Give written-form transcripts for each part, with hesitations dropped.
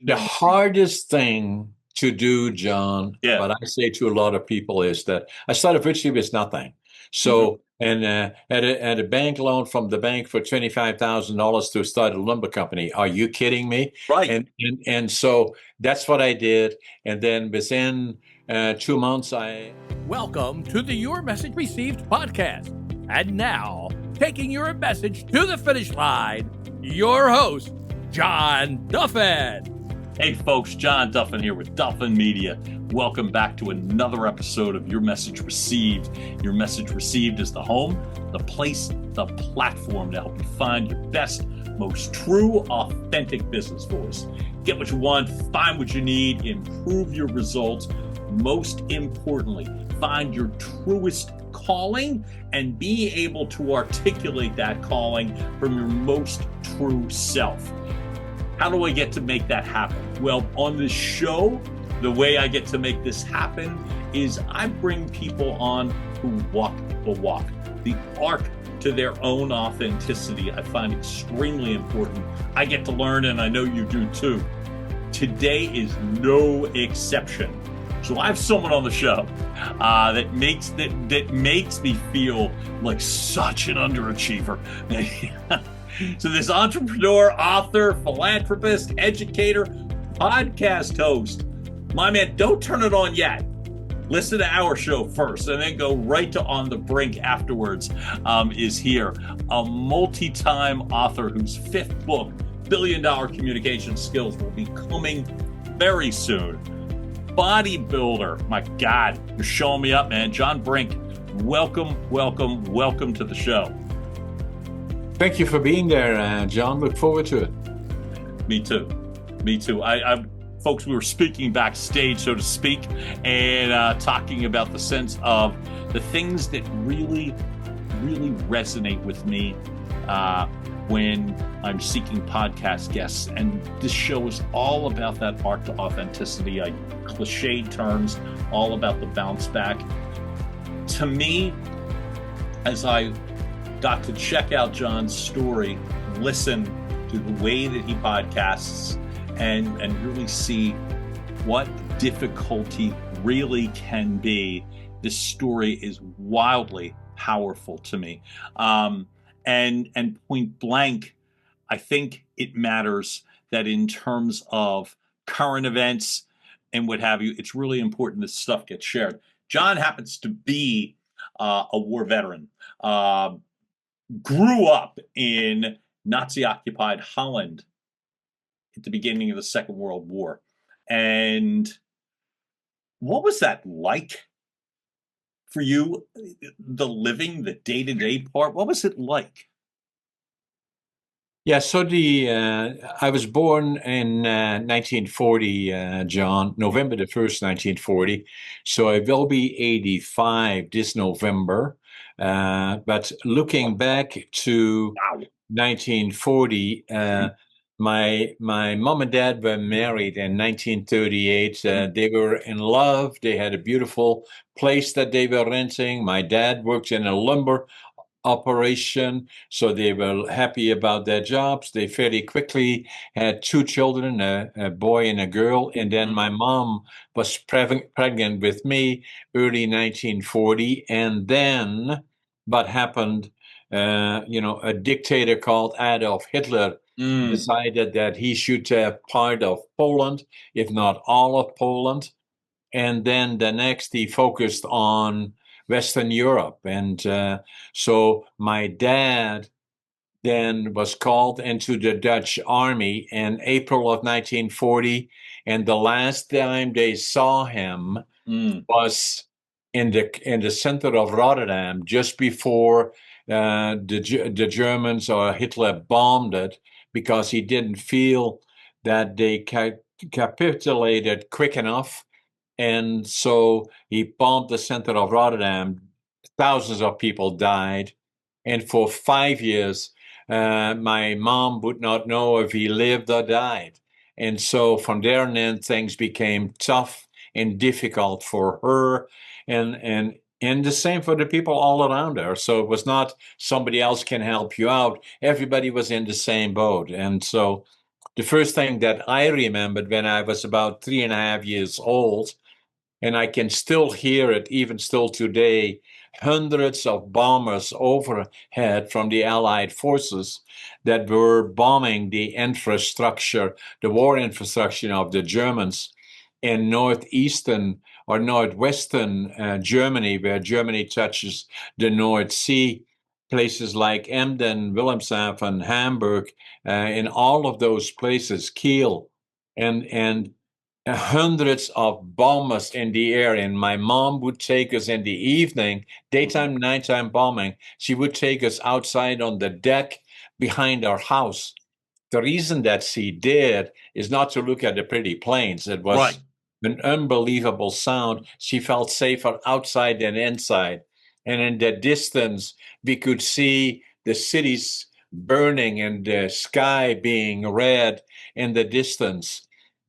The hardest thing to do, John, Yeah. what I say to a lot of people is that I started virtually with nothing. Hmm. So, and had a bank loan from the bank for $25,000 to start a lumber company. Are you kidding me? Right. And so that's what I did. And then within 2 months, I Welcome to the Your Message Received podcast. And now, taking your message to the finish line, your host, John Duffin. Hey, folks, John Duffin here with Duffin Media. Welcome back to another episode of Your Message Received. Your Message Received is the home, the place, the platform to help you find your best, most true, authentic business voice. Get what you want, find what you need, improve your results. Most importantly, find your truest calling and be able to articulate that calling from your most true self. How do I get to make that happen? Well, on this show, the way I get to make this happen is I bring people on who walk the walk. The arc to their own authenticity I find extremely important. I get to learn, and I know you do too. Today is no exception. So I have someone on the show that makes me feel like such an underachiever. So this entrepreneur, author, philanthropist, educator, podcast host, my man, don't turn it on yet. Listen to our show first and then go right to On the Brink afterwards, is here. A multi-time author whose fifth book, Billion Dollar Communication Skills, will be coming very soon. Bodybuilder, my God, you're showing me up, man. John Brink, welcome to the show. thank you for being there, John. Look forward to it. Me too. Folks, we were speaking backstage, so to speak, and talking about the sense of the things that really resonate with me when I'm seeking podcast guests. And this show is all about that art to authenticity. Cliched terms, all about the bounce back. To me, as I got to check out John's story, listen to the way that he podcasts, and really see what difficulty really can be, this story is wildly powerful to me. And point blank, I think it matters that in terms of current events and what have you, it's really important that stuff gets shared. John happens to be a war veteran. Grew up in Nazi-occupied Holland at the beginning of the Second World War. And what was that like for you? The living, the day-to-day part, what was it like? Yeah, so I was born in 1940, John, November the 1st, 1940. So I will be 85 this November. But looking back to Wow. 1940, my mom and dad were married in 1938. They were in love. They had a beautiful place that they were renting. My dad worked in a lumber operation, so they were happy about their jobs. They fairly quickly had two children, a boy and a girl, and then my mom was pregnant with me early 1940. And then what happened, a dictator called Adolf Hitler decided that he should have part of Poland, if not all of Poland. And then the next, he focused on Western Europe. And so my dad then was called into the Dutch army in April of 1940. And the last time they saw him was in the center of Rotterdam, just before the Germans or Hitler bombed it, because he didn't feel that they capitulated quick enough. And so he bombed the center of Rotterdam. Thousands of people died. And for 5 years, my mom would not know if he lived or died. And so from there on in, things became tough and difficult for her. And the same for the people all around her. So it was not somebody else can help you out. Everybody was in the same boat. And so the first thing that I remembered when I was about 3.5 years old, and I can still hear it even still today, hundreds of bombers overhead from the Allied forces that were bombing the infrastructure, the war infrastructure of the Germans in northeastern or northwestern Germany, where Germany touches the North Sea, places like Emden, Wilhelmshaven, Hamburg, in all of those places, Kiel, and hundreds of bombers in the air. And my mom would take us in the evening, daytime, nighttime bombing. She would take us outside on the deck behind our house. The reason that she did is not to look at the pretty planes. It was Right. an unbelievable sound. She felt safer outside than inside. And in the distance, we could see the cities burning and the sky being red in the distance.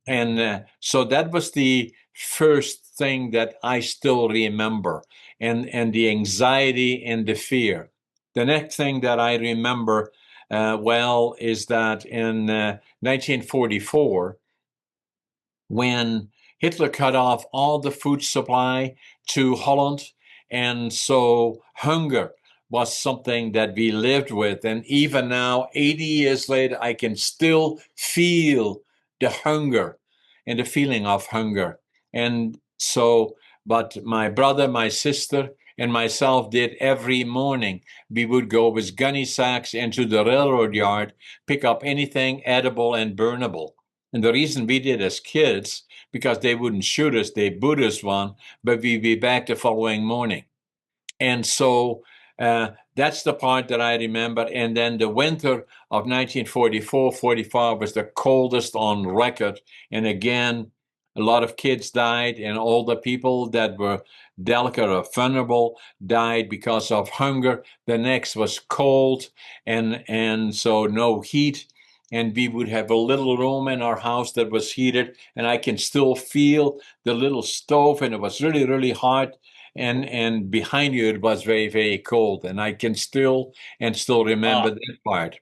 And so that was the first thing that I still remember, and the anxiety and the fear. The next thing that I remember well is that in 1944, when Hitler cut off all the food supply to Holland, and so hunger was something that we lived with. And even now, 80 years later, I can still feel the hunger and the feeling of hunger. And so, but my brother, my sister, and myself did every morning. We would go with gunny sacks into the railroad yard, pick up anything edible and burnable. And the reason we did as kids, because they wouldn't shoot us, they boot us one, but we'd be back the following morning. And so that's the part that I remember. And then the winter of 1944-45 was the coldest on record. And again, a lot of kids died, and all the people that were delicate or vulnerable died because of hunger. The next was cold, and so no heat. And we would have a little room in our house that was heated, and I can still feel the little stove, and it was really, really hot. And behind you it was very, very cold, and I can still remember that part.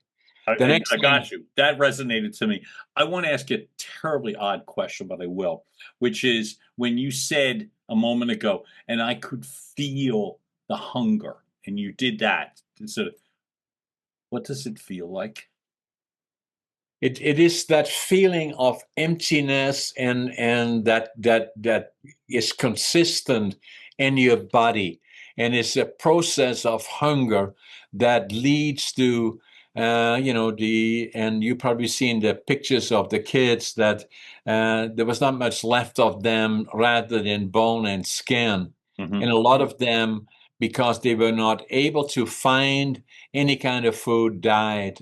The next I got thing, you. That resonated to me. I want to ask you a terribly odd question, but I will, which is when you said a moment ago, and I could feel the hunger, and you did that. So, what does it feel like? it is that feeling of emptiness, and that is consistent in your body, and it's a process of hunger that leads to and you probably seen the pictures of the kids that there was not much left of them rather than bone and skin. Mhm. And a lot of them, because they were not able to find any kind of food, died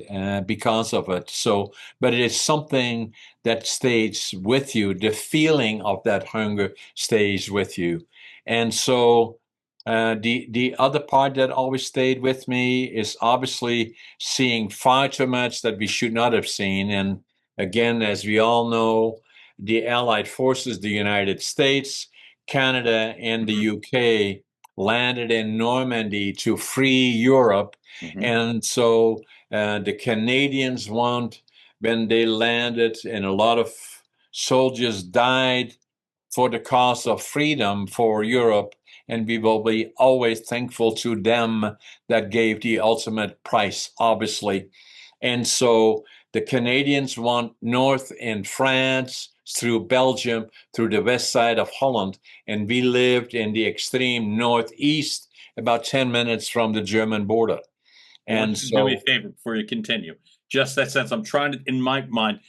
because of it. So, but it is something that stays with you. The feeling of that hunger stays with you. And so the other part that always stayed with me is obviously seeing far too much that we should not have seen. And again, as we all know, the Allied forces, the United States, Canada, and the UK landed in Normandy to free Europe. And so the Canadians when they landed, and a lot of soldiers died for the cause of freedom for Europe. And we will be always thankful to them that gave the ultimate price, obviously. And so the Canadians went north in France, through Belgium, through the west side of Holland, and we lived in the extreme northeast, about 10 minutes from the German border. And do me a favor before you continue. Just that sense, I'm trying to, in my mind,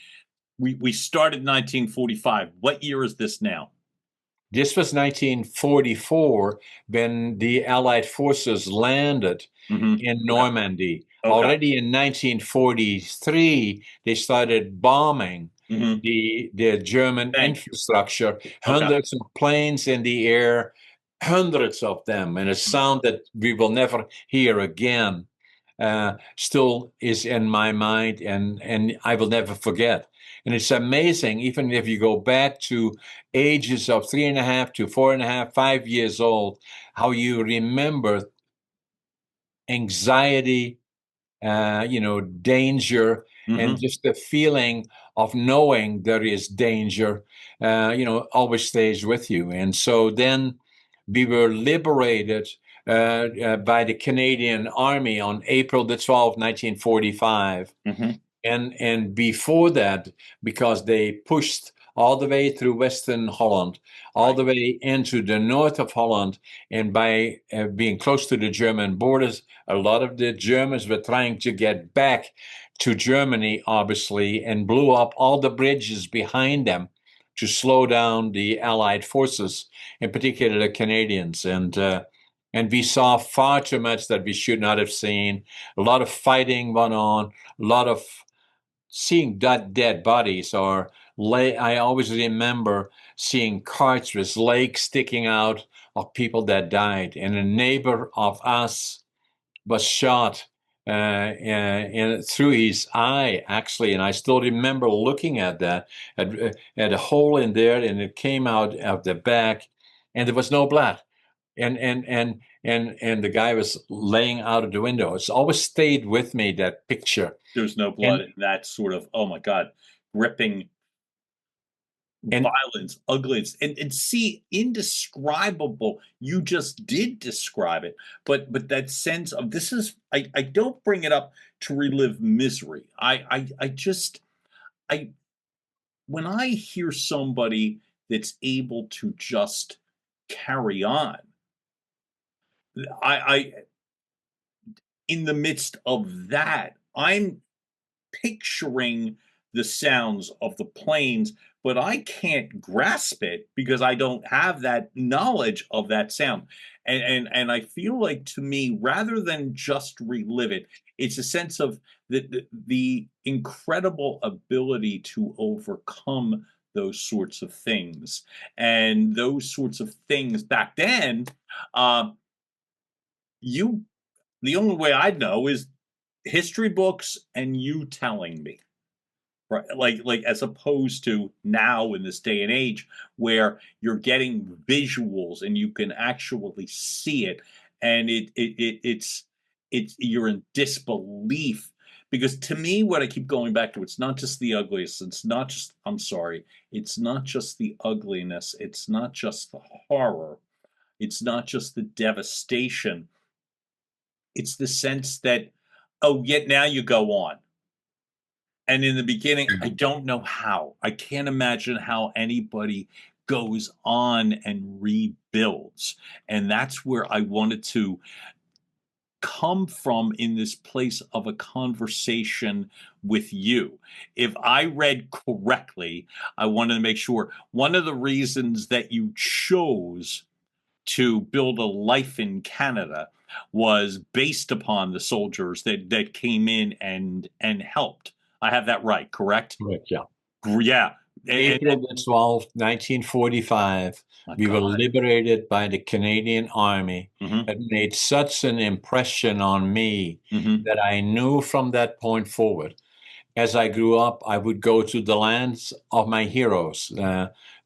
we started 1945. What year is this now? This was 1944 when the Allied forces landed in Normandy. Okay. Already in 1943, they started bombing the German infrastructure. Hundreds of planes in the air, hundreds of them, and a sound that we will never hear again still is in my mind, and I will never forget. And it's amazing, even if you go back to ages of 3.5 to 4.5, 5 years old, how you remember anxiety, danger, and just the feeling of knowing there is danger, always stays with you. And so then we were liberated by the Canadian Army on April the 12th, 1945. Mm-hmm. And before that, because they pushed all the way through Western Holland, all the way into the north of Holland, and by being close to the German borders, a lot of the Germans were trying to get back to Germany, obviously, and blew up all the bridges behind them to slow down the Allied forces, in particular the Canadians. And we saw far too much that we should not have seen. A lot of fighting went on, a lot of seeing dead bodies, or I always remember seeing carts with legs sticking out of people that died. And a neighbor of us was shot through his eye, actually. And I still remember looking at that, at a hole in there, and it came out of the back, and there was no blood. And the guy was laying out of the window. It's always stayed with me, that picture. There's no blood, and that sort of, oh my God, gripping violence, ugliness, and see, indescribable. You just did describe it, but that sense of, this is, I don't bring it up to relive misery. I when I hear somebody that's able to just carry on, I in the midst of that, I'm picturing the sounds of the planes, but I can't grasp it because I don't have that knowledge of that sound. And I feel like, to me, rather than just relive it, it's a sense of the incredible ability to overcome those sorts of things. And those sorts of things back then, the only way I'd know is history books and you telling me, right? Like as opposed to now in this day and age where you're getting visuals and you can actually see it, and it's you're in disbelief. Because to me, what I keep going back to, it's not just the ugliest. It's not just, I'm sorry, it's not just the ugliness. It's not just the horror. It's not just the devastation. It's the sense that, oh, yet now you go on. And in the beginning, I don't know how. I can't imagine how anybody goes on and rebuilds. And that's where I wanted to come from in this place of a conversation with you. If I read correctly, I wanted to make sure one of the reasons that you chose to build a life in Canada was based upon the soldiers that came in and helped. I have that right, correct? Correct, yeah. Yeah. April 12th, 1945, we were liberated by the Canadian Army. Mm-hmm. It made such an impression on me Mm-hmm. that I knew from that point forward. As I grew up, I would go to the lands of my heroes,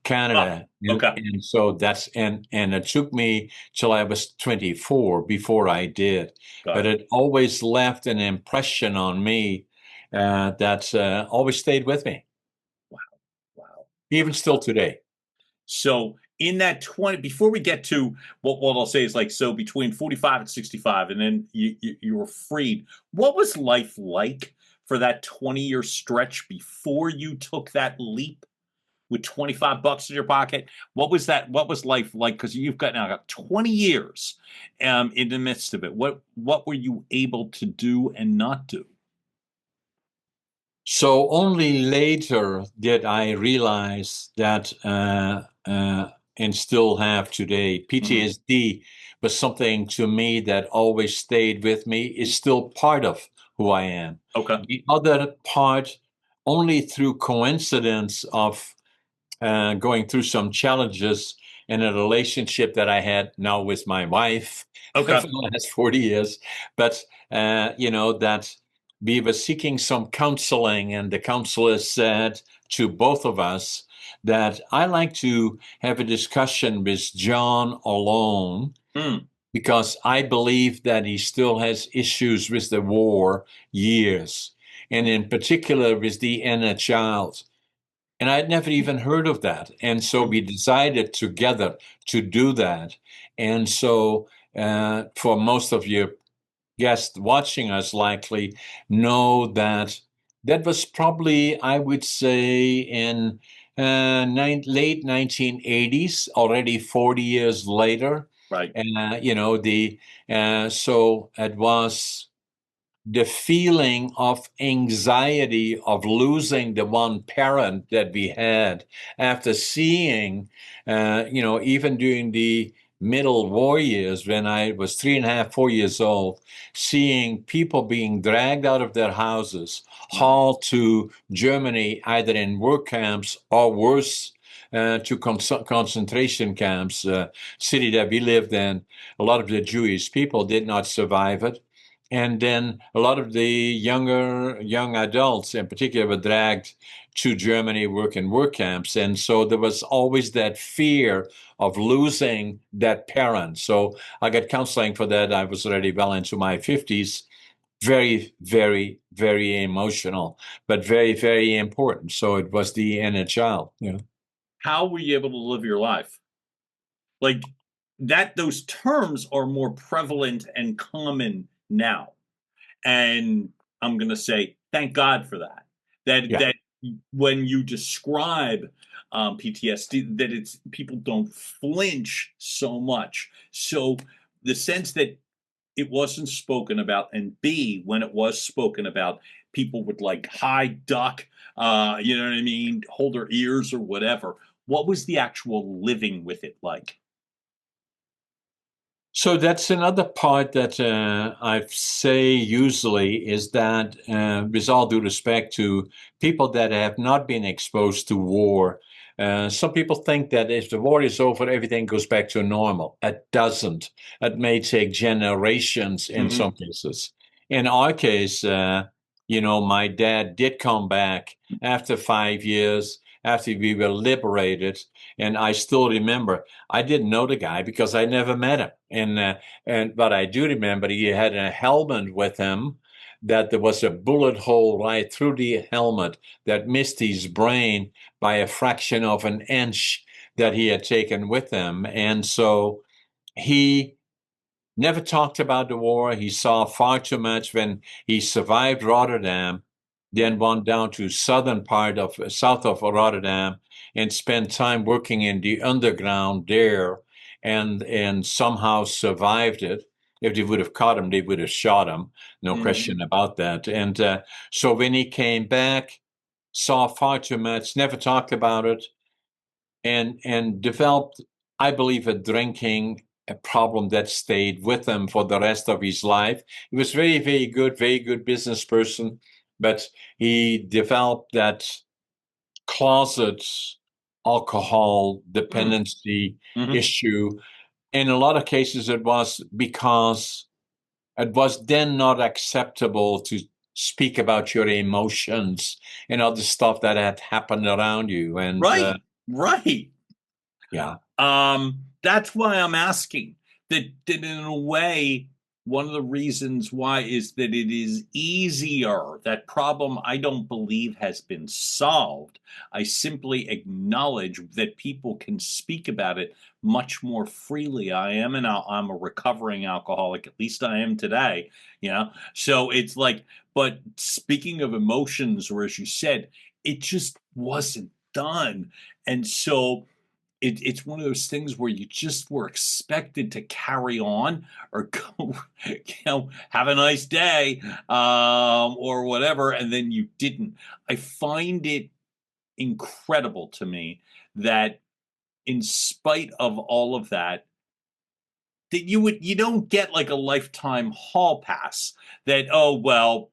Canada. Okay. And so that's, and it took me till I was 24 before I did. But it always left an impression on me that always stayed with me. Wow. Even still today. So in that 20, before we get to what I'll say is, like, so between 45 and 65, and then you were freed, what was life like for that 20-year stretch before you took that leap with $25 in your pocket? What was that? What was life like? Because you've got 20 years in the midst of it. What were you able to do and not do? So only later did I realize that, and still have today, PTSD was something to me that always stayed with me. It's still part of who I am. Okay. The other part, only through coincidence of going through some challenges in a relationship that I had now with my wife for the last 40 years. But, that we were seeking some counseling, and the counselor said to both of us that I like to have a discussion with John alone, because I believe that he still has issues with the war years. and in particular with the inner child. And I'd never even heard of that. And so we decided together to do that. And so for most of your guests watching us likely know that that was probably, I would say, in late 1980s, already 40 years later. Right. And, so it was the feeling of anxiety of losing the one parent that we had after seeing, even during the middle war years when I was 3.5, 4 years old, seeing people being dragged out of their houses, hauled to Germany, either in work camps or worse, to concentration camps. City that we lived in, a lot of the Jewish people did not survive it. And then a lot of the young adults in particular were dragged to Germany, work in work camps. And so there was always that fear of losing that parent. So I got counseling for that. I was already well into my 50s. Very, very, very emotional, but very, very important. So it was the inner child. How were you able to live your life? Like that, those terms are more prevalent and common now. And I'm going to say, thank God for that. That when you describe PTSD, that it's people don't flinch so much. So the sense that it wasn't spoken about, and B, when it was spoken about, people would like hide, duck, you know what I mean, hold their ears or whatever. What was the actual living with it like? So that's another part that I say usually is that, with all due respect to people that have not been exposed to war, some people think that if the war is over, everything goes back to normal. It doesn't. It may take generations in some cases. In our case, my dad did come back after 5 years, after we were liberated. And I still remember, I didn't know the guy because I never met him. But I do remember he had a helmet with him that there was a bullet hole right through the helmet that missed his brain by a fraction of an inch that he had taken with him. And so he never talked about the war. He saw far too much. When he survived Rotterdam, then went down to south of Rotterdam and spent time working in the underground there, and somehow survived it. If they would have caught him, they would have shot him. No question about that. And so when he came back, saw far too much, never talked about it, and developed, I believe, a problem that stayed with him for the rest of his life. He was very, very good business person, but he developed that closet alcohol dependency issue. In a lot of cases, it was because it was then not acceptable to speak about your emotions and other stuff that had happened around you. And right. Yeah. That's why I'm asking that in a way, one of the reasons why is that it is easier. That problem, I don't believe, has been solved. I simply acknowledge that people can speak about it much more freely. I'm a recovering alcoholic, at least I am today, So it's like, but speaking of emotions, or as you said, it just wasn't done. And so it's one of those things where you just were expected to carry on or go, have a nice day, or whatever, and then you didn't. I find it incredible to me that in spite of all of that, that you don't get like a lifetime hall pass that, oh, well,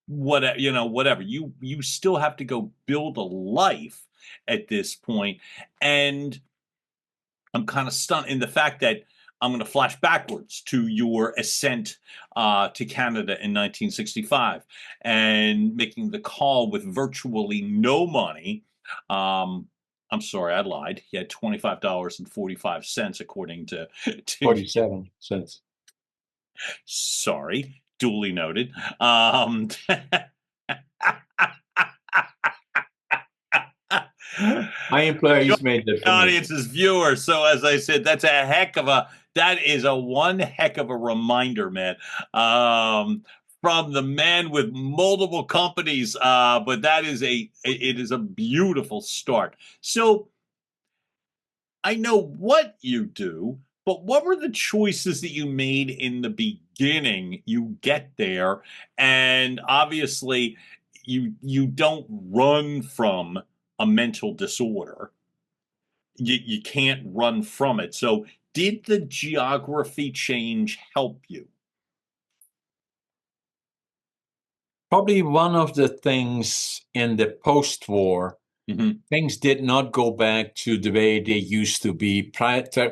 whatever. You still have to go build a life at this point. And I'm kind of stunned in the fact that I'm going to flash backwards to your ascent to Canada in 1965 and making the call with virtually no money. I'm sorry, I lied. He had $25.45 according to 47 cents. Sorry, duly noted. My employees made that for me. Audience is viewers. So as I said, that is a one heck of a reminder, man. From the man with multiple companies, but it is a beautiful start. So I know what you do, but what were the choices that you made in the beginning? You get there, and obviously, you don't run from a mental disorder. You can't run from it. So, did the geography change help you? Probably one of the things in the post-war, things did not go back to the way they used to be.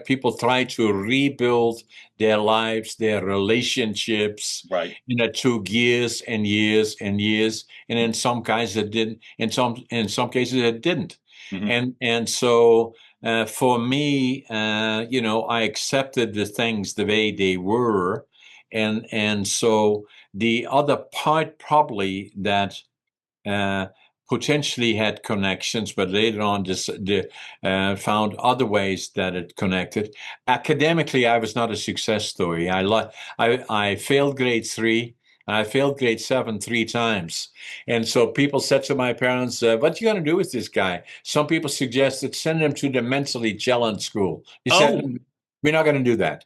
People tried to rebuild their lives, their relationships. Right. It took years and years and years, and in some cases it didn't. In some cases it didn't. And so for me, I accepted the things the way they were, and so the other part probably that potentially had connections, but later on found other ways that it connected. Academically, I was not a success story. I failed grade 3. And I failed grade 7 3 times. And so people said to my parents, what are you going to do with this guy? Some people suggested send him to the mentally challenged school. He said, we're not going to do that.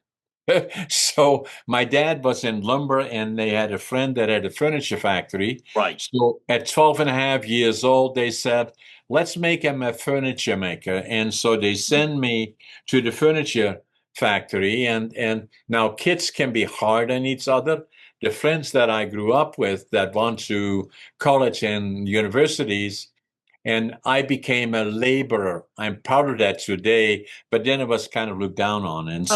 So my dad was in lumber, and they had a friend that had a furniture factory. Right. So at 12 and a half years old, they said, let's make him a furniture maker. And so they send me to the furniture factory. And now kids can be hard on each other. The friends that I grew up with that went to college and universities, and I became a laborer. I'm proud of that today, but then it was kind of looked down on. And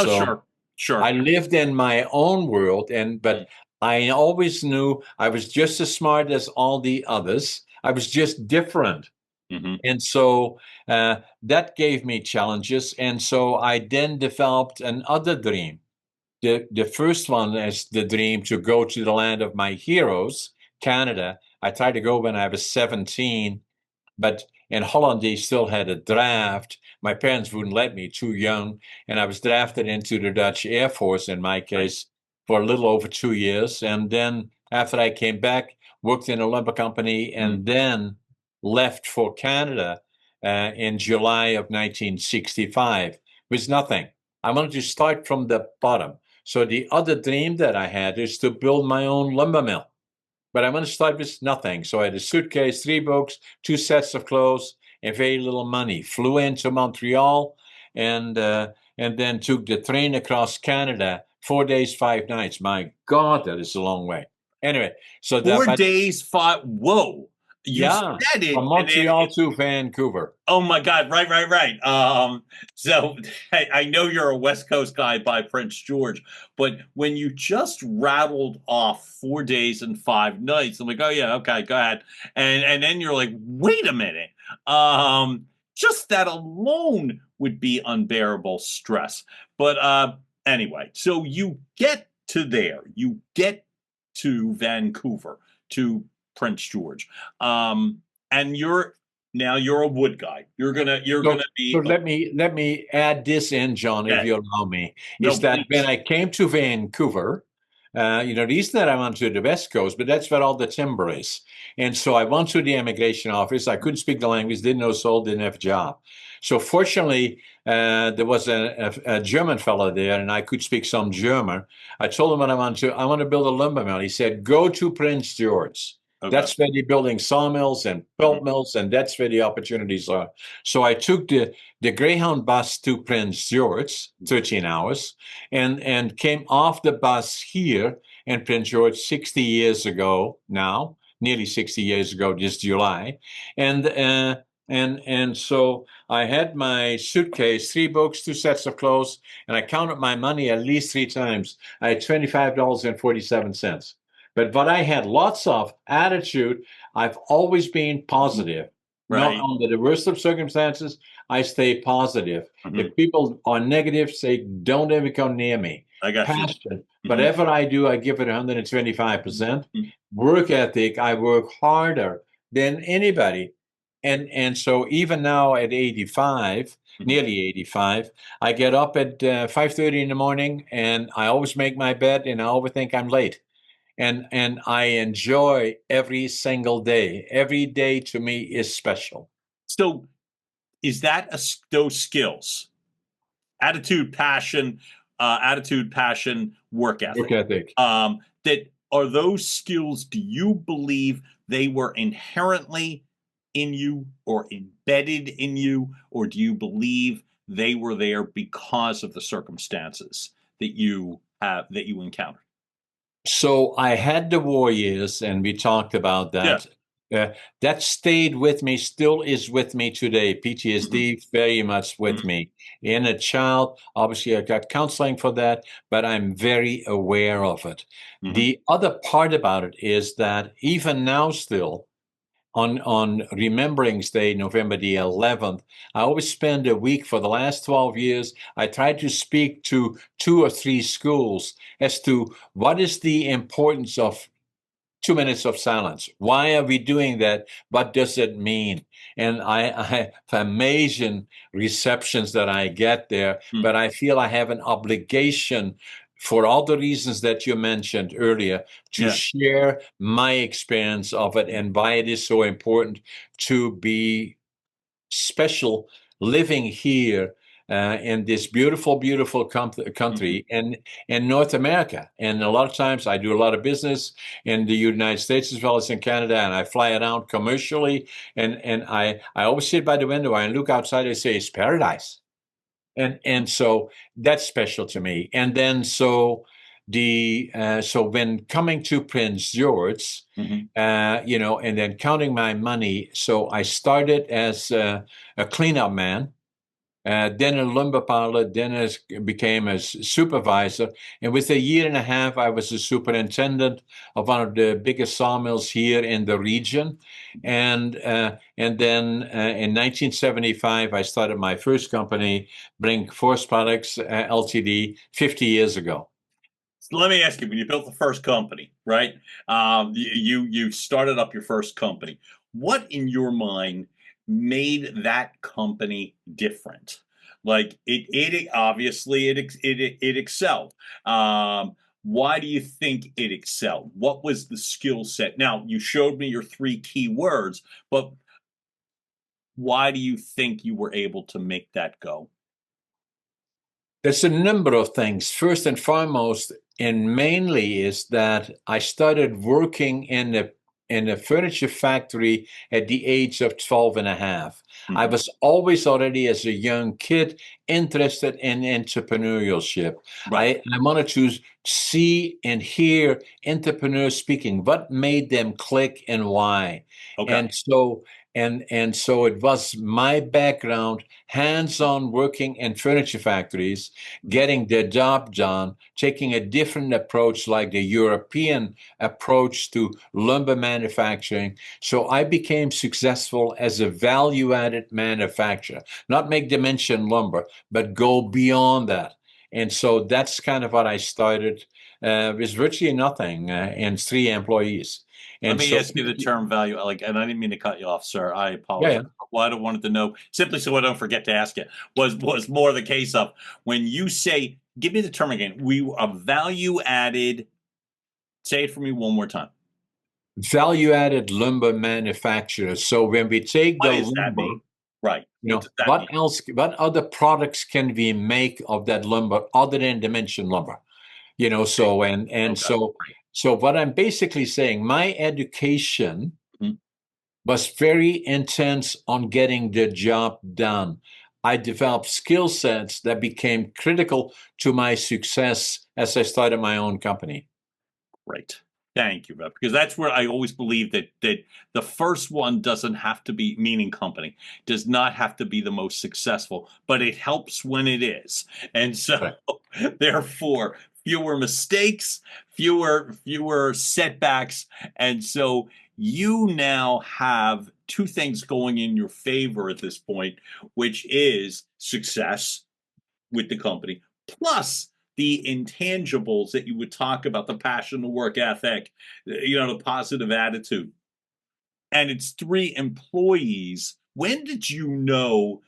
Sure. I lived in my own world, but I always knew I was just as smart as all the others. I was just different. And so that gave me challenges. And so I then developed another dream. The first one is the dream to go to the land of my heroes, Canada. I tried to go when I was 17, but in Holland, they still had a draft. My parents wouldn't let me, too young. And I was drafted into the Dutch Air Force, in my case, for a little over 2 years. And then after I came back, worked in a lumber company, and then left for Canada in July of 1965 with nothing. I wanted to start from the bottom. So the other dream that I had is to build my own lumber mill. But I want to start with nothing. So I had a suitcase, 3 books, 2 sets of clothes, and very little money. Flew into Montreal and then took the train across Canada, 4 days, 5 nights. My God, that is a long way. Anyway, so 4 days, 5. Whoa. You Yeah, said it. from Montreal to Vancouver. Oh my God! Right. So I know you're a West Coast guy by Prince George, but when you just rattled off 4 days and 5 nights, I'm like, oh yeah, okay, go ahead. And then you're like, wait a minute. Just that alone would be unbearable stress. But anyway, so you get to there. You get to Vancouver, to Prince George, and you're a wood guy. You're gonna be. So let me add this in, John, if you allow me. Is that when I came to Vancouver, the reason that I went to the West Coast, but that's where all the timber is. And so I went to the immigration office. I couldn't speak the language, didn't know soul, didn't have a job. So fortunately, there was a German fellow there, and I could speak some German. I told him what I want to build a lumber mill. He said, go to Prince George. Okay. That's where they're building sawmills and pulp mills, and that's where the opportunities are. So I took the Greyhound bus to Prince George, 13 hours, and came off the bus here in Prince George 60 years ago now, nearly 60 years ago this July. And so I had my suitcase, 3 books, 2 sets of clothes, and I counted my money at least 3 times. I had $25.47. But what I had lots of attitude, I've always been positive. Right. Not under the worst of circumstances, I stay positive. If people are negative, say, don't ever come near me. I got passion. Whatever I do, I give it 125%. Work ethic, I work harder than anybody. and so even now at 85, nearly 85, I get up at 5:30 in the morning, and I always make my bed, and I always think I'm late. And I enjoy every single day. Every day to me is special. So is that those skills, attitude, passion, work Work ethic, ethic. that are those skills, do you believe they were inherently in you or embedded in you, or do you believe they were there because of the circumstances that you encountered? So I had the war years, and we talked about that. That stayed with me, still is with me today. PTSD very much with me. In a child, obviously, I got counseling for that, but I'm very aware of it. The other part about it is that even now, still, on Remembrance Day, November the 11th, I always spend a week for the last 12 years. I try to speak to 2 or 3 schools as to what is the importance of 2 minutes of silence. Why are we doing that? What does it mean? And I have amazing receptions that I get there, but I feel I have an obligation for all the reasons that you mentioned earlier to share my experience of it and why it is so important to be special living here in this beautiful, beautiful country and in North America. And a lot of times I do a lot of business in the United States as well as in Canada, and I fly around commercially. And I always sit by the window and look outside and say, it's paradise. And so that's special to me. And then so when coming to Prince George, and then counting my money, so I started as a cleanup man, then a lumber parlor, then became a supervisor, and with a year and a half, I was a superintendent of one of the biggest sawmills here in the region, and then in 1975, I started my first company, Brink Forest Products Ltd. 50 years ago. So let me ask you: when you built the first company, right? You started up your first company. What in your mind made that company different? Like it obviously it excelled. Why do you think it excelled? What was the skill set? Now you showed me your 3 key words, but why do you think you were able to make that go? There's a number of things. First and foremost, and mainly, is that I started working in a furniture factory at the age of 12 and a half. I was always already as a young kid interested in entrepreneurship. I wanted to see and hear entrepreneurs speaking. What made them click and why? And so it was my background, hands-on working in furniture factories, getting the job done, taking a different approach like the European approach to lumber manufacturing. So I became successful as a value-added manufacturer, not make dimension lumber, but go beyond that. And so that's kind of what I started with virtually nothing and 3 employees. Let me ask you the term value, and I didn't mean to cut you off, sir. I apologize. What I wanted to know, simply so I don't forget to ask you, was more the case of when you say, give me the term again. We are value added. Say it for me one more time. Value-added lumber manufacturers. So when we take What the does that lumber, mean? Right. what other products can we make of that lumber other than dimension lumber? So what I'm basically saying, my education was very intense on getting the job done. I developed skill sets that became critical to my success as I started my own company. Right. Thank you, Rob, because that's where I always believe that the first one doesn't have to be, meaning company, does not have to be the most successful, but it helps when it is. And so therefore, fewer mistakes, fewer setbacks. And so you now have 2 things going in your favor at this point, which is success with the company, plus the intangibles that you would talk about, the passion, the work ethic, the positive attitude. and it's 3 employees. When did you know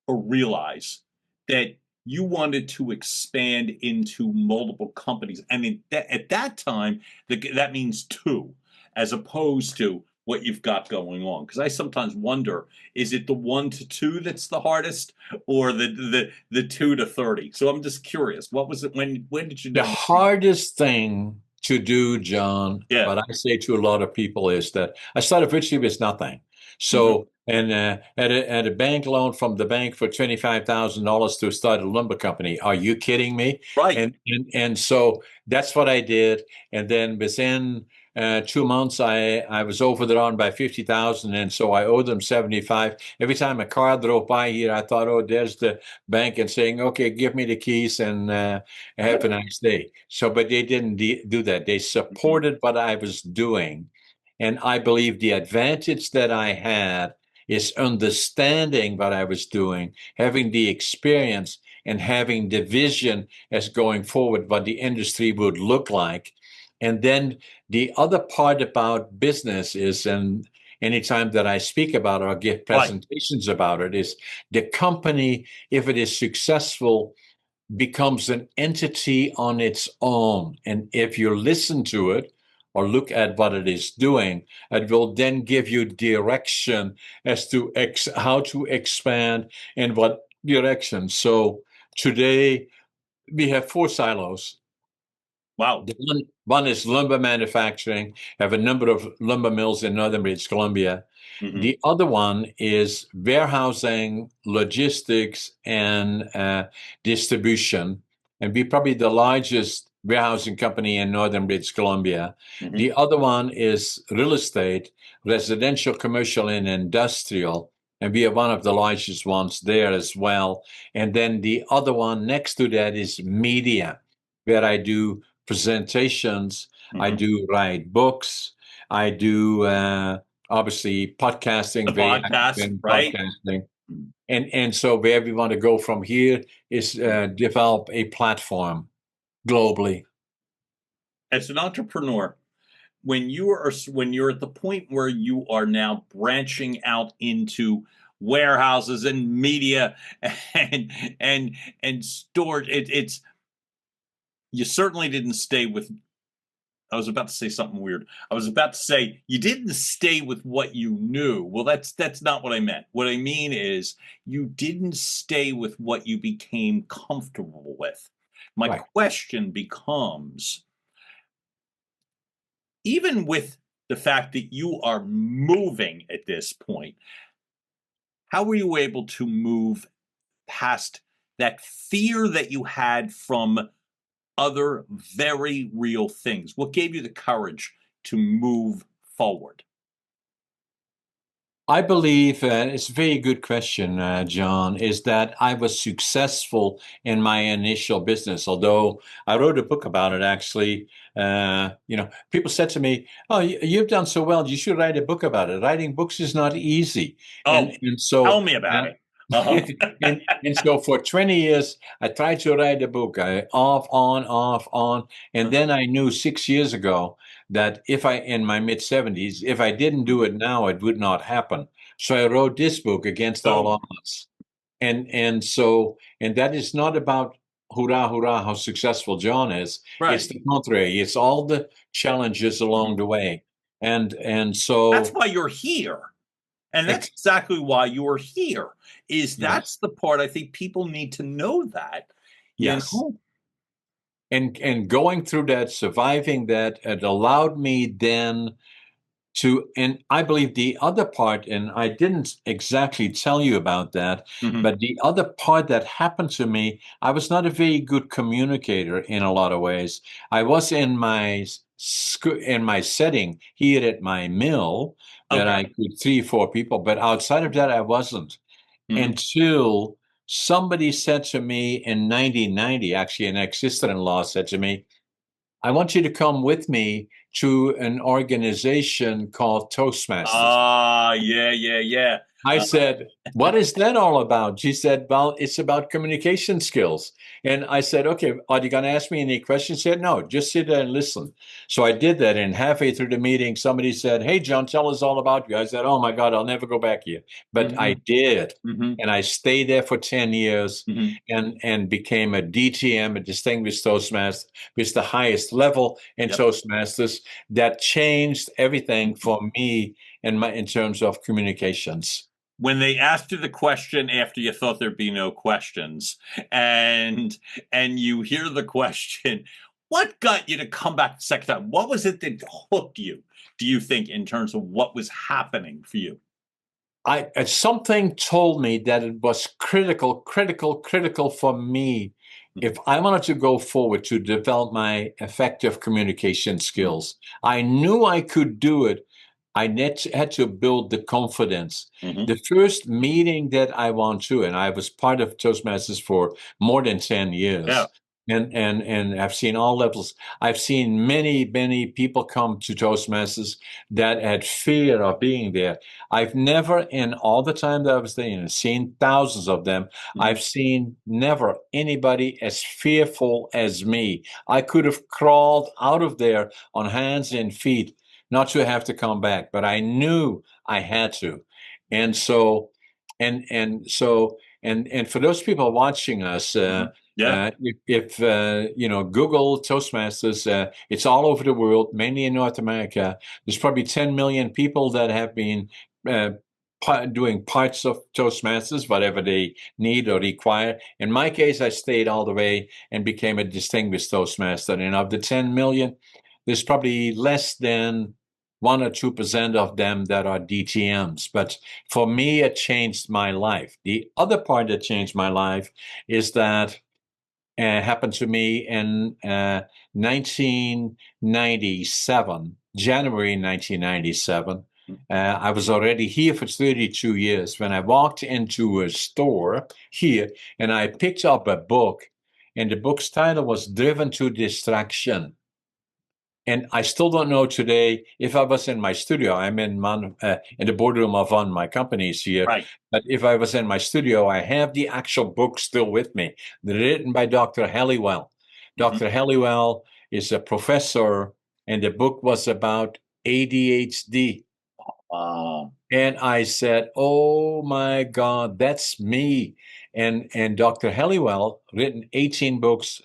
or realize that you wanted to expand into multiple companies? And at that time, that means 2, as opposed to what you've got going on. Because I sometimes wonder, is it the 1 to 2 that's the hardest, or the 2 to 30? So I'm just curious. What was it? When did you The know? hardest thing to do, John, Yeah. what I say to a lot of people is that I started virtually with nothing. So, and had a bank loan from the bank for $25,000 to start a lumber company. Are you kidding me? Right. And so that's what I did. And then within 2 months, I was overdrawn by 50,000, and so I owed them 75. Every time a car drove by here, I thought, oh, there's the bank, and saying, okay, give me the keys and have a nice day. So, but they didn't do that. They supported what I was doing. And I believe the advantage that I had is understanding what I was doing, having the experience, and having the vision as going forward, what the industry would look like. And then the other part about business is, and anytime that I speak about it or give presentations about it, is the company, if it is successful, becomes an entity on its own. And if you listen to it or look at what it is doing, it will then give you direction as to how to expand and what direction. So today we have 4 silos. Wow. One is lumber manufacturing. Have a number of lumber mills in northern British Columbia. The other one is warehousing, logistics, and distribution. And we're probably the largest warehousing company in northern British Columbia. The other one is real estate, residential, commercial, and industrial. And we are one of the largest ones there as well. And then the other one next to that is media, where I do presentations, I do write books, I do obviously podcasting, Right? podcasting, and so where we want to go from here is develop a platform globally. As an entrepreneur, when you're at the point where you are now branching out into warehouses and media and storage, it's you certainly didn't stay with. I was about to say something weird. I was about to say you didn't stay with what you knew. Well, that's not what I meant. What I mean is you didn't stay with what you became comfortable with. My question becomes, even with the fact that you are moving at this point, how were you able to move past that fear that you had from other very real things? What gave you the courage to move forward? I believe it's a very good question, John, is that I was successful in my initial business. Although I wrote a book about it, actually, people said to me, oh, you've done so well, you should write a book about it. Writing books is not easy. Oh, and so tell me about it. and so for 20 years, I tried to write a book, off, on. And then I knew 6 years ago that in my mid 70s, if I didn't do it now, it would not happen. So I wrote this book, Against All Odds. And that is not about hurrah, hurrah, how successful John is. Right. It's the contrary. It's all the challenges along the way. And so that's why you're here. And that's exactly why you're here. That's the part I think people need to know that. Yes. And going through that, surviving that, it allowed me then to, and I believe the other part, and I didn't exactly tell you about that, but the other part that happened to me, I was not a very good communicator in a lot of ways. I was in my setting here at my mill that I could 3 or 4 people, but outside of that, I wasn't until somebody said to me in 1990, actually an ex-sister-in-law said to me, I want you to come with me to an organization called Toastmasters. Yeah. I said, what is that all about? She said, well, it's about communication skills. And I said, okay, are you going to ask me any questions? She said, no, just sit there and listen. So I did that. And halfway through the meeting, somebody said, hey, John, tell us all about you. I said, oh, my God, I'll never go back here. But I did. And I stayed there for 10 years and became a DTM, a Distinguished Toastmaster, which is the highest level in Toastmasters. That changed everything for me in terms of communications. When they asked you the question after you thought there'd be no questions, and you hear the question, what got you to come back the second time? What was it that hooked you, do you think, in terms of what was happening for you? Something told me that it was critical for me if I wanted to go forward to develop my effective communication skills. I knew I could do it. I had to build the confidence. The first meeting that I went to, and I was part of Toastmasters for more than 10 years. Yeah. And I've seen all levels. I've seen many people come to Toastmasters that had fear of being there. I've never, in all the time that I was there, seen thousands of them. I've seen never anybody as fearful as me. I could have crawled out of there on hands and feet, not to have to come back, but I knew I had to. And so, and for those people watching us, if Google Toastmasters, it's all over the world, mainly in North America. There's probably 10 million people that have been doing parts of Toastmasters, whatever they need or require. In my case, I stayed all the way and became a Distinguished Toastmaster. And of the 10 million, there's probably less than 1 or 2% of them that are DTMs. But for me, it changed my life. The other part that changed my life is that happened to me in 1997, January 1997. I was already here for 32 years when I walked into a store here and I picked up a book, and the book's title was Driven to Distraction. And I still don't know today if I was in my studio. I'm in the boardroom of one of my companies here. Right. But if I was in my studio, I have the actual book still with me, written by Dr. Halliwell. Dr. Halliwell is a professor, and the book was about ADHD. And I said, oh my God, that's me. And Dr. Halliwell, written 18 books,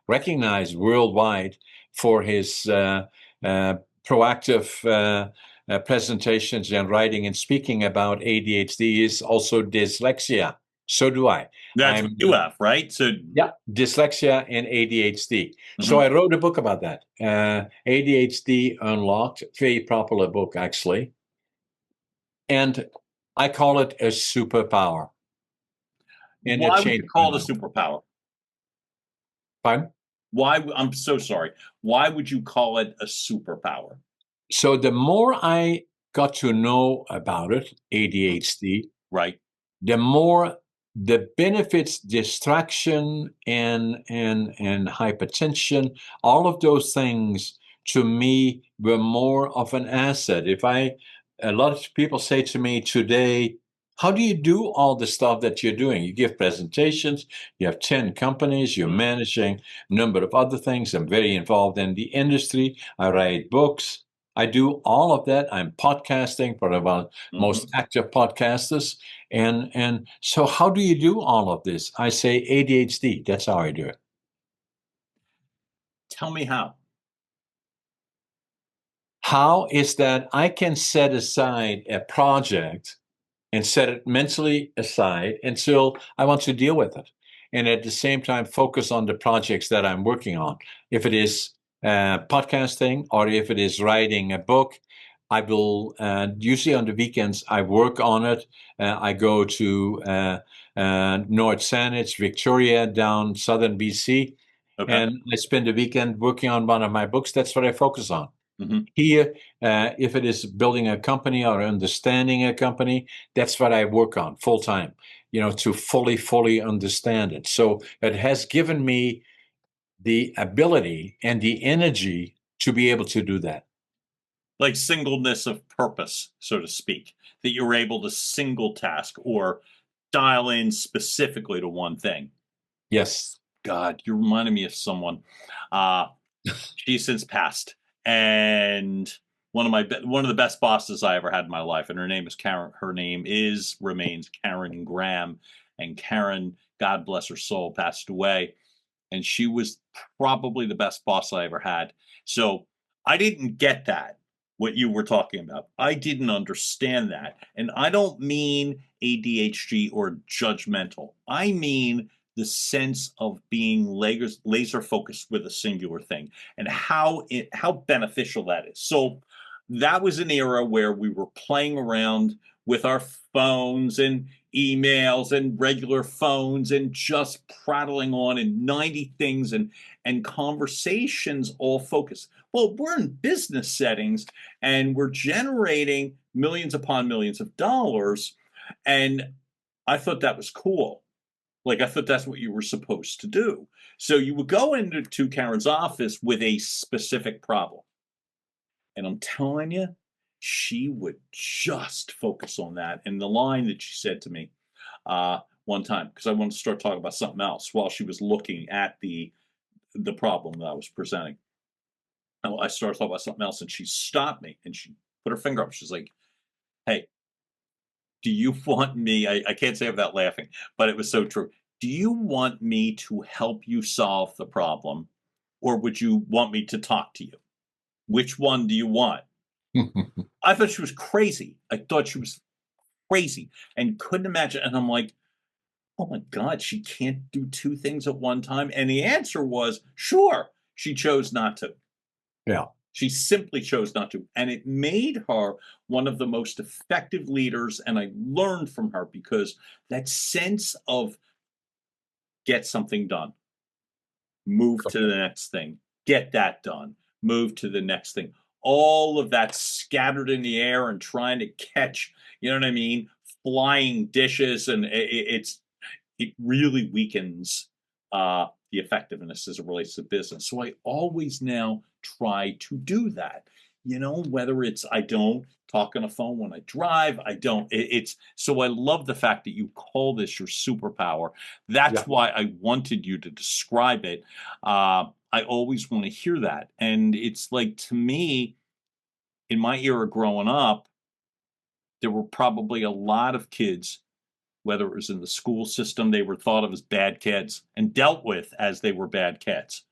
recognized worldwide for his proactive presentations and writing and speaking about ADHD, is also dyslexia. So do I. That's what you have, right? So yeah, dyslexia and ADHD. So I wrote a book about that. ADHD Unlocked, very popular book, actually. And I call it a superpower. And why would you call it a superpower? Pardon? Why? I'm so sorry. Why would you call it a superpower? So the more I got to know about it, ADHD, right, the more the benefits, distraction, and hypertension, all of those things to me were more of an asset. A lot of people say to me today, how do you do all the stuff that you're doing? You give presentations, you have 10 companies, you're managing a number of other things. I'm very involved in the industry. I write books. I do all of that. I'm podcasting for one of the most active podcasters. And so how do you do all of this? I say ADHD. That's how I do it. Tell me how. How is that I can set aside a project and set it mentally aside until I want to deal with it. And at the same time, focus on the projects that I'm working on. If it is podcasting or if it is writing a book, I will, usually on the weekends, I work on it. I go to North Saanich, Victoria, down southern BC. Okay. And I spend the weekend working on one of my books. That's what I focus on. Here, if it is building a company or understanding a company, that's what I work on full time, to fully understand it. So it has given me the ability and the energy to be able to do that. Like singleness of purpose, so to speak, that you're able to single task or dial in specifically to one thing. Yes. God, you're reminding me of someone. She's since passed, and one of the best bosses I ever had in my life, and her name is Karen. Her name remains Karen Graham, and Karen, God bless her soul, passed away, and she was probably the best boss I ever had. So I didn't get that, what you were talking about. I didn't understand that, and I don't mean ADHD or judgmental. I mean the sense of being laser focused with a singular thing and how beneficial that is. So that was an era where we were playing around with our phones and emails and regular phones and just prattling on and 90 things and conversations all focused. Well, we're in business settings and we're generating millions upon millions of dollars, and I thought that was cool. Like, I thought that's what you were supposed to do. So you would go into Karen's office with a specific problem. And I'm telling you, she would just focus on that. And the line that she said to me one time, because I wanted to start talking about something else while she was looking at the problem that I was presenting. And I started talking about something else, and she stopped me and she put her finger up. She's like, "Hey, do you want me," I can't say it without laughing, but it was so true. "Do you want me to help you solve the problem, or would you want me to talk to you? Which one do you want?" I thought she was crazy. I thought she was crazy and couldn't imagine. And I'm like, oh my God, she can't do two things at one time. And the answer was, sure. She chose not to. Yeah. She simply chose not to. And it made her one of the most effective leaders. And I learned from her, because that sense of get something done, move to the next thing, get that done, move to the next thing. All of that scattered in the air and trying to catch, you know what I mean? Flying dishes. And it really weakens the effectiveness as it relates to business. So I always now try to do that. You know, whether it's I don't talk on the phone when I drive, it's so I love the fact that you call this your superpower. That's why I wanted you to describe it. I always want to hear that. And it's like, to me, in my era growing up, there were probably a lot of kids, whether it was in the school system, they were thought of as bad kids and dealt with as they were bad kids.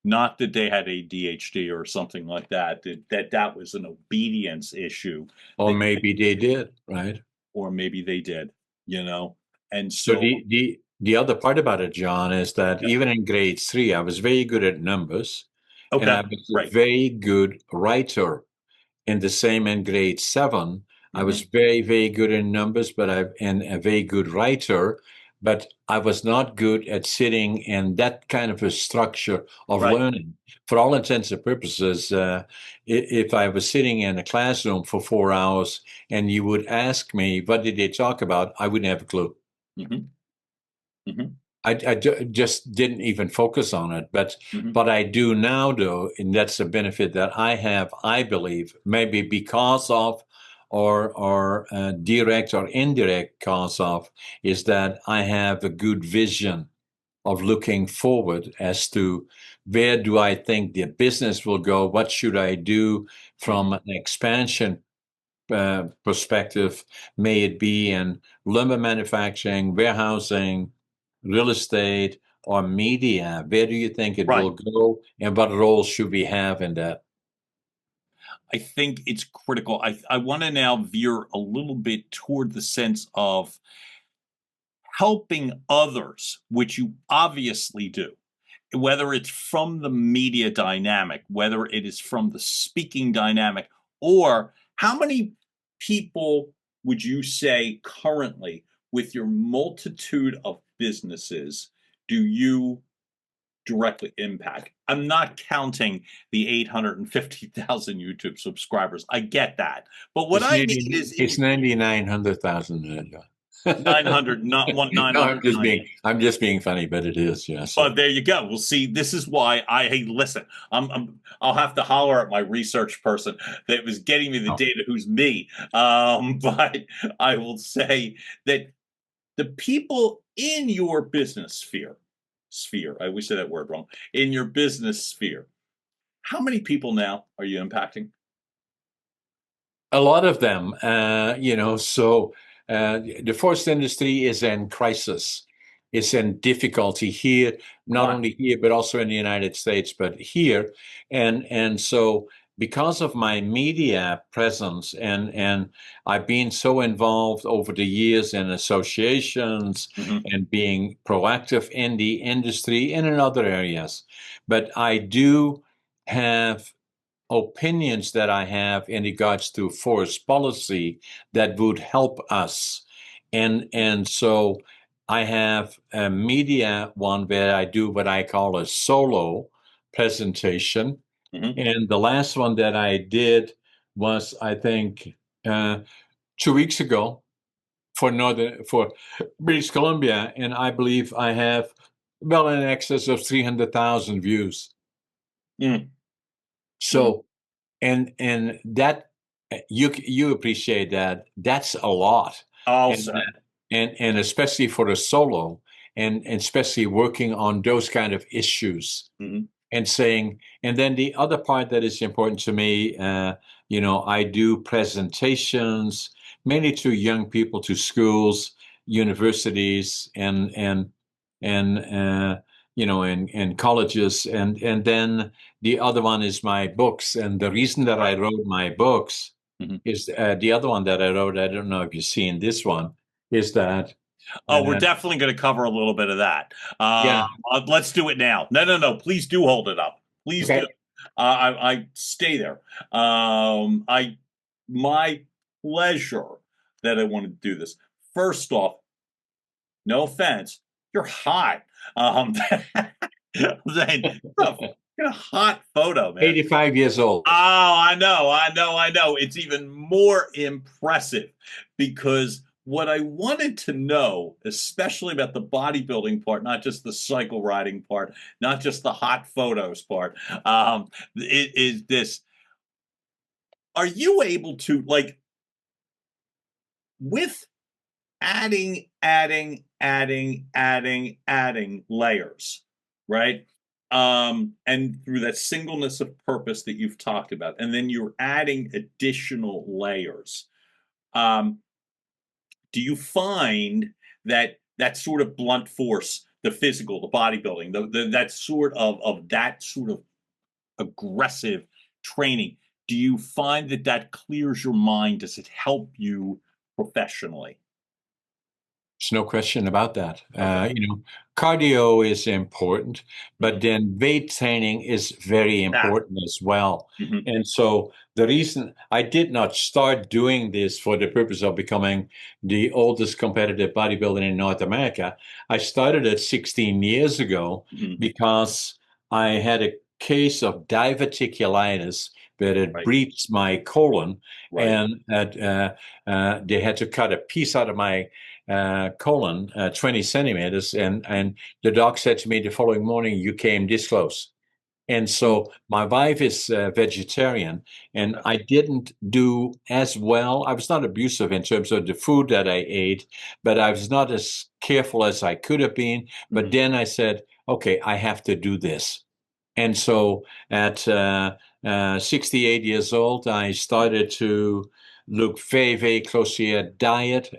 Not that they had ADHD or something like that, that was an obedience issue. Or maybe they did, right? Or maybe they did, you know? And So so the other part about it, John, is that even in grade 3, I was very good at numbers. And I was a very good writer. In the same in grade 7, I was very, very good in numbers, and a very good writer. But I was not good at sitting in that kind of a structure of learning. For all intents and purposes, if I was sitting in a classroom for 4 hours and you would ask me, what did they talk about? I wouldn't have a clue. I just didn't even focus on it. But I do now, though, and that's a benefit that I have, I believe, maybe because of or direct or indirect cause of, is that I have a good vision of looking forward as to where do I think the business will go, what should I do from an expansion perspective, may it be in lumber manufacturing, warehousing, real estate, or media. Where do you think it will go, and what role should we have in that? I think it's critical. I want to now veer a little bit toward the sense of helping others, which you obviously do, whether it's from the media dynamic, whether it is from the speaking dynamic, or how many people would you say currently, with your multitude of businesses, do you directly impact? I'm not counting the 850,000 YouTube subscribers. I get that. But what I mean is... It's 9,900,000. 900, not one No, 990. I'm just being funny, but it is, yes. But there you go. We'll see. This is why hey, listen, I'll have to holler at my research person that was getting me the data, who's me. But I will say that the people in your business sphere, I always say that word wrong, in your business sphere, how many people now are you impacting? A lot of them, so the forest industry is in crisis. It's in difficulty here, not only here, but also in the United States, but here. And so because of my media presence and I've been so involved over the years in associations and being proactive in the industry and in other areas, but I do have opinions that I have in regards to forest policy that would help us. And so I have a media one where I do what I call a solo presentation. And the last one that I did was, I think, 2 weeks ago for British Columbia, and I believe I have well in excess of 300,000 views. So, and that you appreciate that. That's a lot. Also, and especially for a solo, and especially working on those kind of issues, and saying. And then the other part that is important to me, I do presentations mainly to young people, to schools, universities, and colleges, and then the other one is my books. And the reason that I wrote my books is the other one that I wrote. I don't know if you've seen this one. Is that? We're definitely going to cover a little bit of that. Yeah. Let's do it now. No. Please do hold it up. Please do. I stay there. My pleasure that I want to do this. First off, no offense, you're hot. You're a hot photo, man. 85 years old. Oh, I know. It's even more impressive because what I wanted to know, especially about the bodybuilding part, not just the cycle riding part, not just the hot photos part, is this. Are you able to, like, with adding layers, right? And through that singleness of purpose that you've talked about, and then you're adding additional layers. Do you find that sort of blunt force, the physical, the bodybuilding, that sort of aggressive training, do you find that clears your mind? Does it help you professionally? There's no question about that. Cardio is important, but then weight training is very important as well. And so the reason I did not start doing this for the purpose of becoming the oldest competitive bodybuilder in North America, I started it 16 years ago because I had a case of diverticulitis where it breached my colon, and they had to cut a piece out of my colon, 20 centimeters. And the doc said to me the following morning, "You came this close." And so my wife is vegetarian, and I didn't do as well. I was not abusive in terms of the food that I ate, but I was not as careful as I could have been. But then I said, okay, I have to do this. And so at 68 years old, I started to look very, very closely at diet.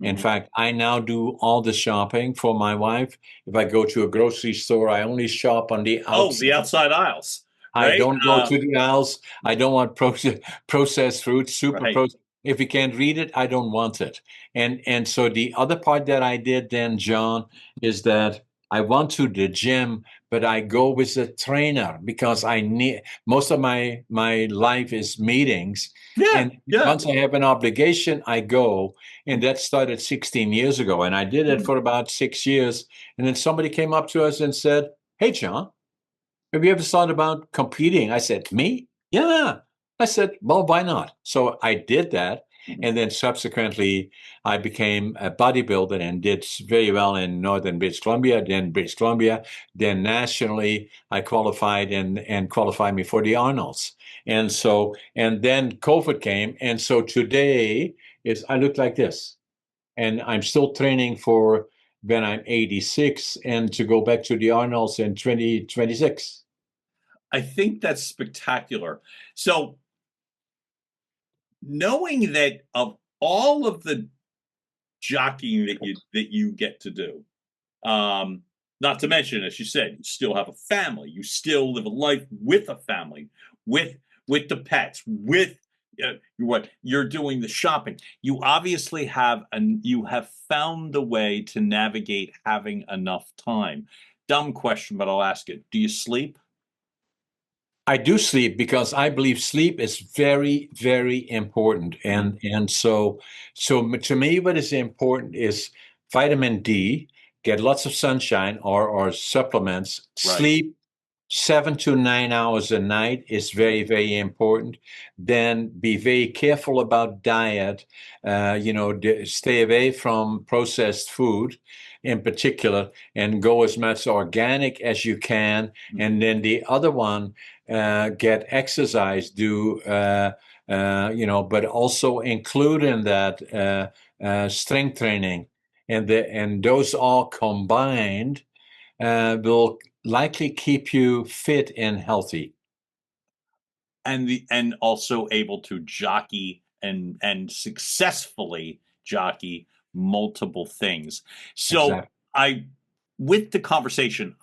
In fact, I now do all the shopping for my wife. If I go to a grocery store, I only shop on the outside. Oh, the outside aisles. Right? I don't go to the aisles. I don't want processed fruit, processed. If you can't read it, I don't want it. And so the other part that I did then, John, is that I went to the gym, but I go with a trainer because I need, most of my life is meetings. Once I have an obligation, I go. And that started 16 years ago. And I did it for about 6 years. And then somebody came up to us and said, "Hey, John, have you ever thought about competing?" I said, "Me? Yeah." I said, "Well, why not?" So I did that. And then subsequently, I became a bodybuilder and did very well in northern British Columbia, then nationally, I qualified and qualified me for the Arnolds. And so, and then COVID came. And so today I look like this. And I'm still training for when I'm 86 and to go back to the Arnolds in 2026. I think that's spectacular. So knowing that of all of the jockeying that you get to do, not to mention, as you said, you still have a family, you still live a life with a family, with the pets, with what you're doing the shopping. You obviously you have found a way to navigate having enough time. Dumb question, but I'll ask it. Do you sleep? I do sleep because I believe sleep is very, very important. And so to me, what is important is vitamin D, get lots of sunshine or supplements, Right. sleep 7 to 9 hours a night is very, very important. Then be very careful about diet. Stay away from processed food in particular and go as much organic as you can. And then the other one, get exercise, but also include in that strength training. And those all combined will likely keep you fit and healthy. And also able to jockey and successfully jockey multiple things. So Exactly. with the conversation,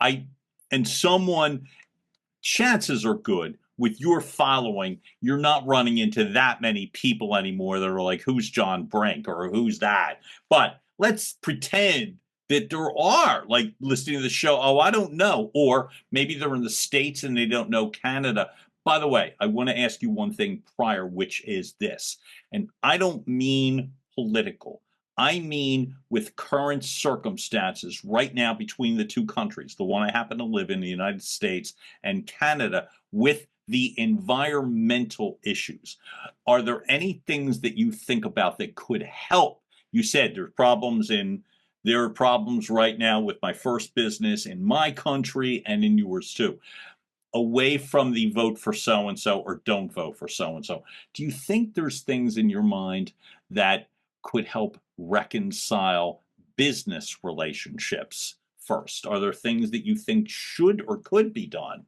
chances are good with your following, you're not running into that many people anymore that are like, who's John Brink or who's that? But let's pretend that there are, like, listening to the show, oh, I don't know. Or maybe they're in the States and they don't know Canada. By the way, I want to ask you one thing prior, which is this. And I don't mean political. I mean with current circumstances right now between the two countries, the one I happen to live in, the United States, and Canada, with the environmental issues. Are there any things that you think about that could help? You said there are problems right now with my first business in my country and in yours too. Away from the vote for so-and-so or don't vote for so-and-so, do you think there's things in your mind that could help reconcile business relationships first? Are there things that you think should or could be done?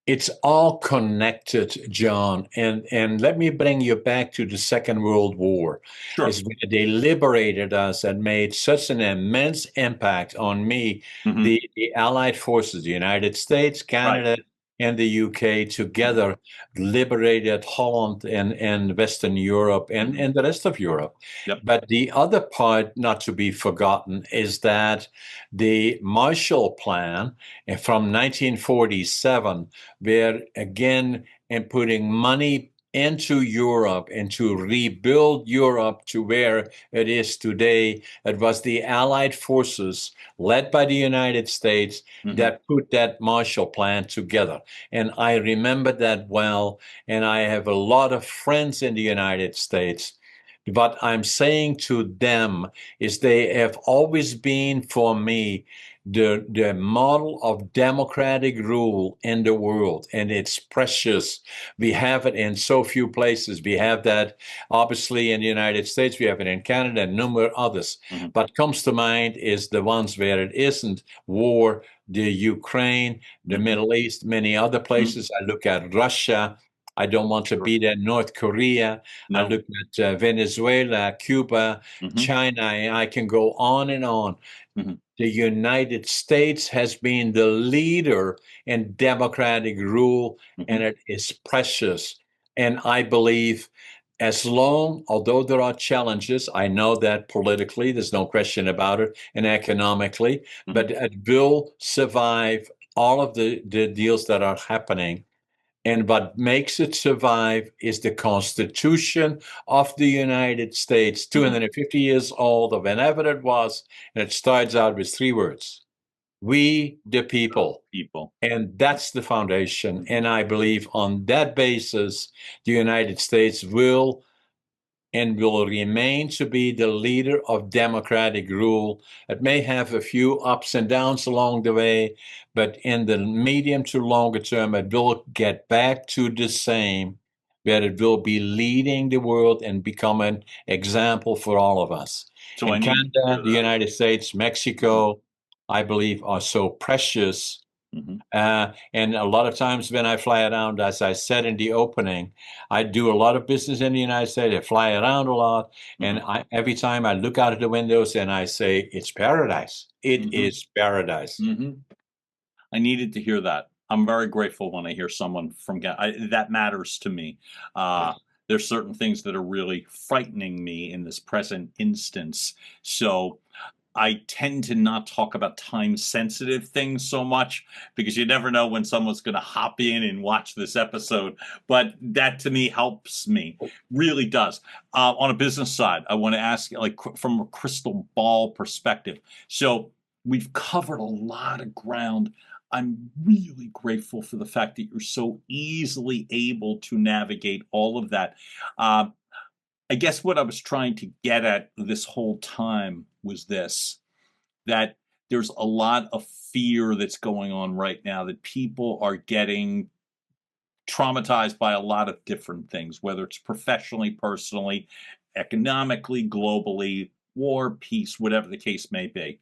It's all connected, John. And let me bring you back to the Second World War. Sure. It's when they liberated us and made such an immense impact on me. Mhm. The Allied forces, the United States, Canada, and the UK together liberated Holland and Western Europe and the rest of Europe. Yep. But the other part, not to be forgotten, is that the Marshall Plan from 1947, where again, and putting money into Europe and to rebuild Europe to where it is today. It was the Allied forces led by the United States that put that Marshall Plan together. And I remember that well. And I have a lot of friends in the United States. What I'm saying to them is they have always been for me the model of democratic rule in the world, and it's precious. We have it in so few places. We have that obviously in the United States, we have it in Canada and a number of others. What comes to mind is the ones where it isn't war, the Ukraine, the Middle East, many other places. I look at Russia. I don't want to be there. North Korea. No. I look at Venezuela, Cuba, China. I can go on and on. The United States has been the leader in democratic rule, and it is precious. And I believe although there are challenges, I know that politically, there's no question about it, and economically, but it will survive all of the deals that are happening. And what makes it survive is the Constitution of the United States, 250 years old, or whenever it was. And it starts out with 3 words: we, the people. And that's the foundation. And I believe on that basis, the United States will and will remain to be the leader of democratic rule. It may have a few ups and downs along the way, but in the medium to longer term, it will get back to the same, that it will be leading the world and become an example for all of us. So in Canada, the United States, Mexico, I believe, are so precious. And a lot of times when I fly around, as I said in the opening, I do a lot of business in the United States. I fly around a lot. And every time I look out of the windows and I say, it's paradise. It is paradise. I needed to hear that. I'm very grateful when I hear someone from that matters to me. There's certain things that are really frightening me in this present instance. So I tend to not talk about time-sensitive things so much because you never know when someone's going to hop in and watch this episode. But that, to me, helps me. Really does. On a business side, I want to ask, like, from a crystal ball perspective. So we've covered a lot of ground. I'm really grateful for the fact that you're so easily able to navigate all of that. I guess what I was trying to get at this whole time was this, that there's a lot of fear that's going on right now, that people are getting traumatized by a lot of different things, whether it's professionally, personally, economically, globally, war, peace, whatever the case may be.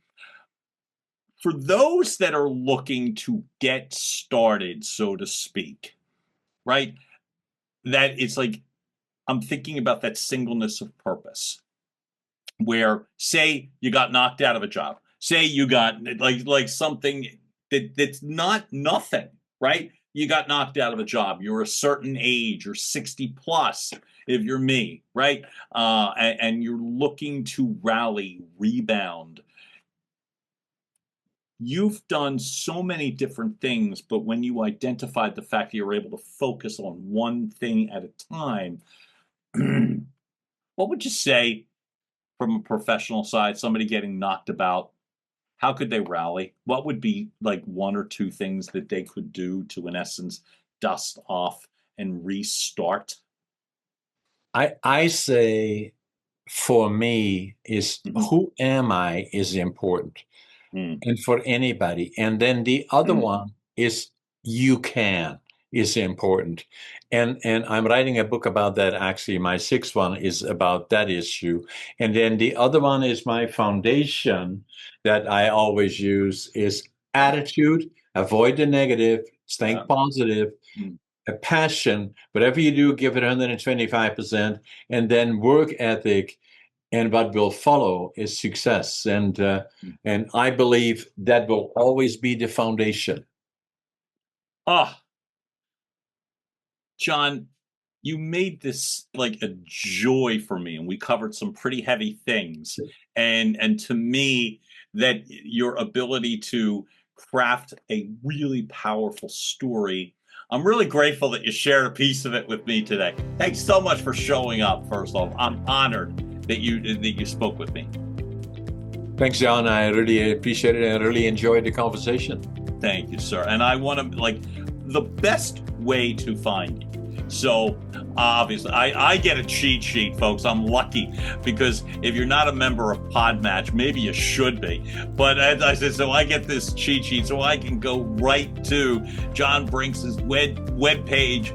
For those that are looking to get started, so to speak, right, that it's like, I'm thinking about that singleness of purpose, where, say you got knocked out of a job, say you got like something that's not nothing, right? You got knocked out of a job. You're a certain age, you're 60 plus, if you're me, right? And you're looking to rally, rebound. You've done so many different things, but when you identified the fact that you're able to focus on one thing at a time, what would you say from a professional side, somebody getting knocked about, how could they rally? What would be like one or two things that they could do to, in essence, dust off and restart? I say, for me, is who am I is important. And for anybody. And then the other one is you can is important. And I'm writing a book about that. Actually, my sixth one is about that issue. And then the other one is my foundation that I always use is attitude, avoid the negative, stay positive, a passion, whatever you do, give it 125%, and then work ethic. And what will follow is success. And I believe that will always be the foundation. John, you made this like a joy for me, and we covered some pretty heavy things. And to me, that your ability to craft a really powerful story, I'm really grateful that you shared a piece of it with me today. Thanks so much for showing up, first of all. I'm honored that you spoke with me. Thanks, John. I really appreciate it. I really enjoyed the conversation. Thank you, sir. And I want to, like, the best way to find you. So obviously, I get a cheat sheet, folks. I'm lucky because if you're not a member of Podmatch, maybe you should be. But as I said, so I get this cheat sheet so I can go right to John Brink's webpage,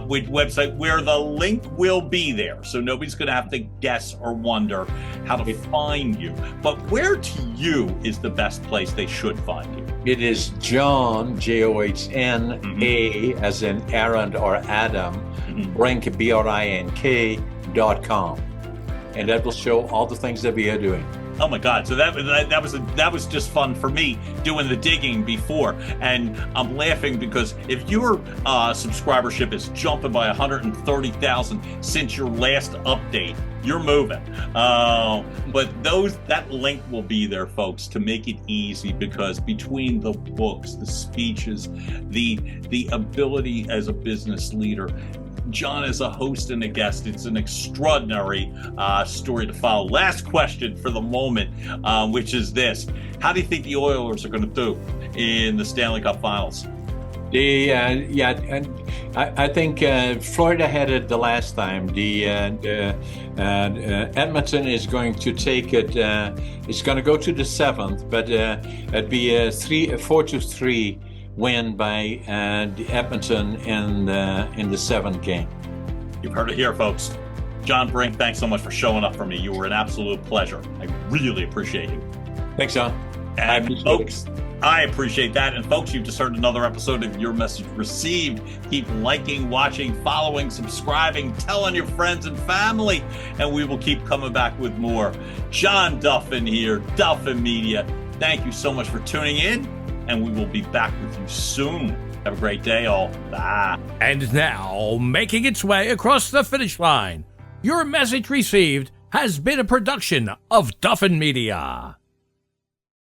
website, where the link will be there. So nobody's going to have to guess or wonder how to find you. But where to you is the best place they should find you? It is John, John, as in Aaron or Adam, Brink, BRINK.com. And that will show all the things that we are doing. Oh my God! So that was just fun for me doing the digging before, and I'm laughing because if your subscribership is jumping by 130,000 since your last update, you're moving. But that link will be there, folks, to make it easy, because between the books, the speeches, the ability as a business leader, John as a host and a guest, it's an extraordinary story to follow. Last question for the moment, which is this. How do you think the Oilers are going to do in the Stanley Cup Finals? And I think Florida had it the last time. Edmonton is going to take it. It's going to go to the 7th, but it'd be a 4-3 win by Edmonton in the 7th game. You've heard it here, folks. John Brink, thanks so much for showing up for me. You were an absolute pleasure. I really appreciate you. Thanks, John. And folks, I appreciate that. And folks, you've just heard another episode of Your Message Received. Keep liking, watching, following, subscribing, telling your friends and family, and we will keep coming back with more. John Duffin here, Duffin Media. Thank you so much for tuning in, and we will be back with you soon. Have a great day, all. Bye. And now, making its way across the finish line, Your Message Received has been a production of Duffin Media.